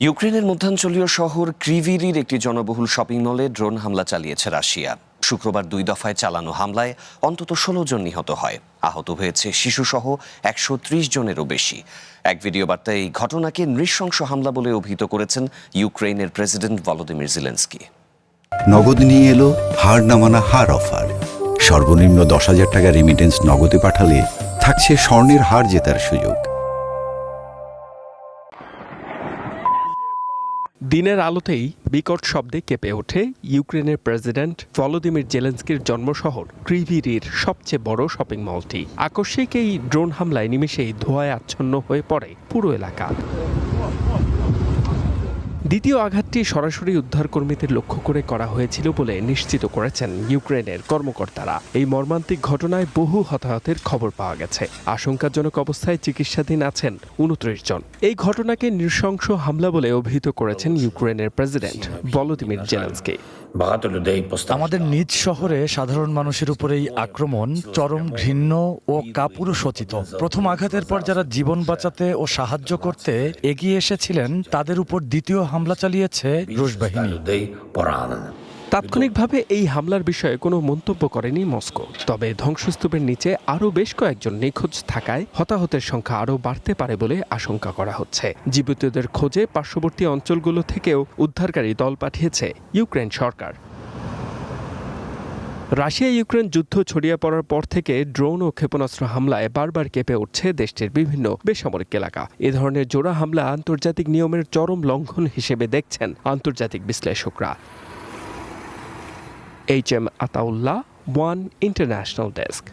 ইউক্রেনের মধ্যাঞ্চলীয় শহর ক্রিভিরির একটি জনবহুল শপিং মলে ড্রোন হামলা চালিয়েছে রাশিয়া। শুক্রবার 2 দফায় চালানো হামলায় অন্তত 16 জন নিহত হয়। আহত হয়েছে শিশুসহ 130 জনেরও বেশি। এক ভিডিও বার্তায় এই ঘটনাকে নৃশংস হামলা বলে অভিহিত করেছেন ইউক্রেনের প্রেসিডেন্ট ভলোদিমির জেলেনস্কি। নগদ নিয়ে এলো হার না মানা হার অফার। সর্বনিম্ন 10,000 টাকা রেমিটেন্স নগদে পাঠালে থাকছে স্বর্ণের হার জেতার সুযোগ। দিনের আলোতেই বিকট শব্দে কেঁপে ওঠে ইউক্রেনের প্রেসিডেন্ট ভলোদিমির জেলেনস্কির জন্মশহর ক্রিভিরির সবচেয়ে বড় শপিং মলটি। আকস্মিক এই ড্রোন হামলায় নিমেষেই ধোঁয়ায় আচ্ছন্ন হয়ে পড়ে পুরো এলাকা। দ্বিতীয় আঘাতটি সরাসরি উদ্ধারকর্মীদের লক্ষ্য করে করা হয়েছিল বলে নিশ্চিত করেছেন ইউক্রেনের কর্মকর্তারা। এই মর্মান্তিক ঘটনায় বহু হতাহতের খবর পাওয়া গেছে। আশঙ্কাজনক অবস্থায় চিকিৎসাধীন আছেন 29 জন। এই ঘটনাকে নৃশংস হামলা বলে অভিহিত করেছেন ইউক্রেনের প্রেসিডেন্ট ভলোদিমির জেলেনস্কি। আমাদের নিজ শহরে সাধারণ মানুষের উপরেই আক্রমণ চরম ঘৃণ্য ও কাপুরুষোচিত। প্রথম আঘাতের পর যারা জীবন বাঁচাতে ও সাহায্য করতে এগিয়ে এসেছিলেন তাদের উপর দ্বিতীয় হামলা চালিয়েছে রুশ বাহিনী। তাৎক্ষণিকভাবে এই হামলার বিষয়ে কোনো মন্তব্য করেনি মস্কো। তবে ধ্বংসস্তূপের নিচে আরও বেশ কয়েকজন নিখোঁজ থাকায় হতাহতের সংখ্যা আরও বাড়তে পারে বলে আশঙ্কা করা হচ্ছে। জীবিতদের খোঁজে পার্শ্ববর্তী অঞ্চলগুলো থেকেও উদ্ধারকারী দল পাঠিয়েছে ইউক্রেন সরকার। রাশিয়া ইউক্রেন যুদ্ধ ছড়িয়ে পড়ার পর থেকে ড্রোন ও ক্ষেপণাস্ত্র হামলায় বারবার কেঁপে উঠছে দেশটির বিভিন্ন বেসামরিক এলাকা। এ ধরনের জোড়া হামলা আন্তর্জাতিক নিয়মের চরম লঙ্ঘন হিসেবে দেখছেন আন্তর্জাতিক বিশ্লেষকরা। HM Ataullah, one international desk.